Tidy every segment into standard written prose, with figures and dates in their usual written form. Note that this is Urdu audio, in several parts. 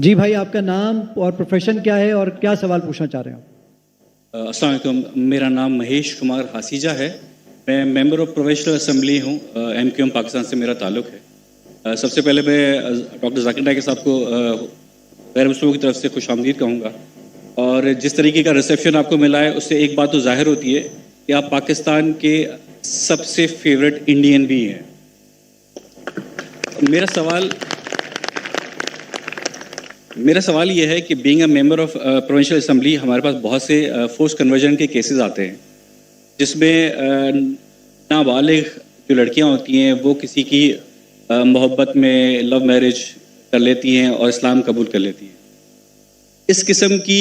جی بھائی، آپ کا نام اور پروفیشن کیا ہے اور کیا سوال پوچھنا چاہ رہے ہیں؟ السلام علیکم، میرا نام مہیش کمار ہاسیجہ ہے. میں ممبر آف پروفیشنل اسمبلی ہوں. ایم کیو ایم پاکستان سے میرا تعلق ہے. سب سے پہلے میں ڈاکٹر ذاکر نائک صاحب کو غیر مسلموں کی طرف سے خوش آمدید کہوں گا. اور جس طریقے کا ریسیپشن آپ کو ملا ہے اس سے ایک بات تو ظاہر ہوتی ہے کہ آپ پاکستان کے سب سے فیوریٹ انڈین بھی ہیں. میرا سوال یہ ہے کہ being a member of provincial assembly ہمارے پاس بہت سے فورس کنورژن کے کیسز آتے ہیں جس میں نابالغ جو لڑکیاں ہوتی ہیں وہ کسی کی محبت میں لو میرج کر لیتی ہیں اور اسلام قبول کر لیتی ہیں. اس قسم کی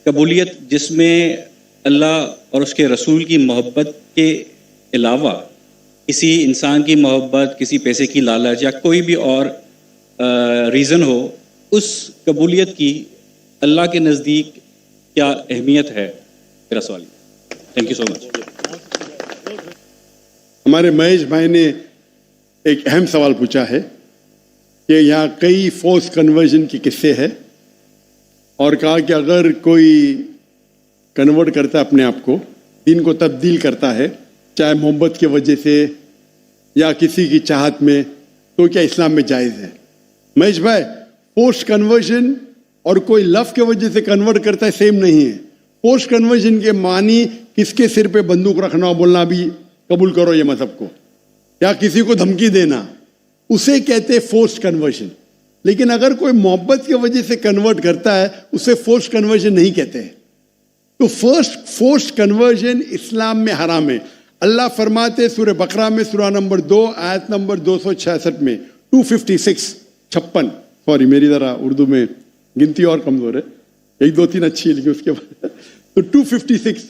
قبولیت جس میں اللہ اور اس کے رسول کی محبت کے علاوہ کسی انسان کی محبت، کسی پیسے کی لالچ یا کوئی بھی اور ریزن ہو، اس قبولیت کی اللہ کے نزدیک کیا اہمیت ہے؟ میرا سوال. تھینک یو سو مچ. ہمارے مہیش بھائی نے ایک اہم سوال پوچھا ہے کہ یہاں کئی فورس کنورژن کے قصے ہیں اور کہا کہ اگر کوئی کنورٹ کرتا ہے اپنے آپ کو، دین کو تبدیل کرتا ہے چاہے محبت کی وجہ سے یا کسی کی چاہت میں، تو کیا اسلام میں جائز ہے؟ مہیش بھائی، فورس کنورژن اور کوئی لو کی وجہ سے کنورٹ کرتا ہے سیم نہیں ہے. فورس کنورژن کے معنی کس کے سر پہ بندوق رکھنا اور بولنا بھی قبول کرو یہ مذہب کو، یا کسی کو دھمکی دینا، اسے کہتے ہیں فورس کنورژن. لیکن اگر کوئی محبت کی وجہ سے کنورٹ کرتا ہے اسے فورس کنورژن نہیں کہتے ہیں. تو فورس کنورژن اسلام میں حرام ہے. اللہ فرماتے سورہ بقرہ میں سورہ نمبر 2 آیت نمبر 266 میں 256 سوری میری ذرا اردو میں گنتی اور کمزور ہے، 1 2 3 اچھی ہے لیکن اس کے بعد تو 256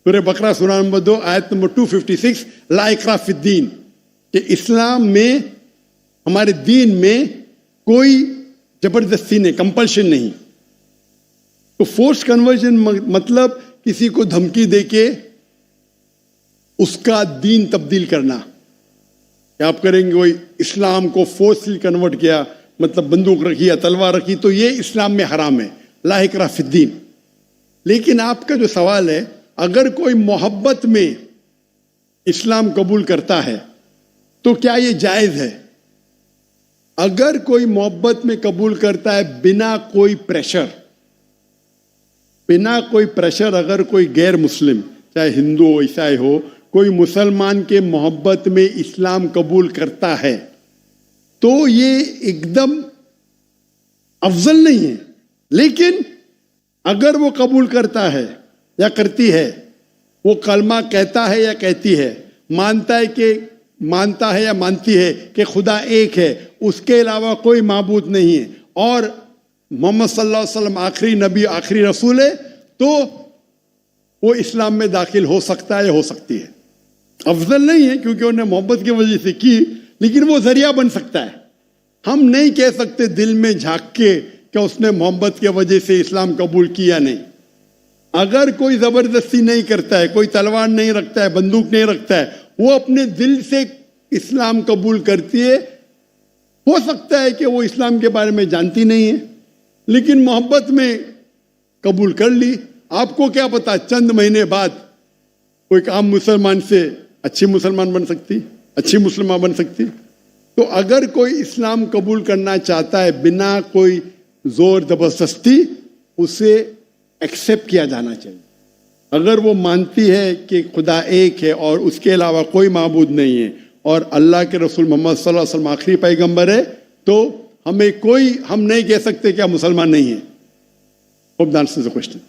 سورہ بقرہ سورہ نمبر 2 آیت نمبر 256 لا اکراہ فی الدین، کہ اسلام میں ہمارے دین میں کوئی زبردستی نہیں، کمپلشن نہیں. تو فورس کنورژن مطلب کسی کو دھمکی دے کے اس کا دین تبدیل کرنا. کہ آپ کریں گے کوئی اسلام کو فورسلی کنورٹ کیا، مطلب بندوق رکھی یا تلوار رکھی، تو یہ اسلام میں حرام ہے، لا اکراہ فی الدین. لیکن آپ کا جو سوال ہے، اگر کوئی محبت میں اسلام قبول کرتا ہے تو کیا یہ جائز ہے؟ اگر کوئی محبت میں قبول کرتا ہے بنا کوئی پریشر، اگر کوئی غیر مسلم چاہے ہندو ہو عیسائی ہو، کوئی مسلمان کے محبت میں اسلام قبول کرتا ہے تو یہ ایک دم افضل نہیں ہے. لیکن اگر وہ قبول کرتا ہے یا کرتی ہے، وہ کلمہ کہتا ہے یا کہتی ہے، مانتا ہے یا مانتی ہے کہ خدا ایک ہے، اس کے علاوہ کوئی معبود نہیں ہے، اور محمد صلی اللہ علیہ وسلم آخری نبی آخری رسول ہے، تو وہ اسلام میں داخل ہو سکتا ہے یا ہو سکتی ہے. افضل نہیں ہے کیونکہ انہیں محبت کی وجہ سے کی، لیکن وہ ذریعہ بن سکتا ہے. ہم نہیں کہہ سکتے دل میں جھانک کے کہ اس نے محبت کی وجہ سے اسلام قبول کیا نہیں. اگر کوئی زبردستی نہیں کرتا ہے، کوئی تلوار نہیں رکھتا ہے، بندوق نہیں رکھتا ہے، وہ اپنے دل سے اسلام قبول کرتی ہے، ہو سکتا ہے کہ وہ اسلام کے بارے میں جانتی نہیں ہے لیکن محبت میں قبول کر لی. آپ کو کیا پتا چند مہینے بعد کوئی عام مسلمان سے اچھی مسلمان بن سکتی، اچھی مسلمہ بن سکتی. تو اگر کوئی اسلام قبول کرنا چاہتا ہے بنا کوئی زور زبردستی، اسے ایکسیپٹ کیا جانا چاہیے. اگر وہ مانتی ہے کہ خدا ایک ہے اور اس کے علاوہ کوئی معبود نہیں ہے اور اللہ کے رسول محمد صلی اللہ علیہ وسلم آخری پیغمبر ہے، تو ہم نہیں کہہ سکتے کہ آپ مسلمان نہیں ہیں. Hope that answers the question.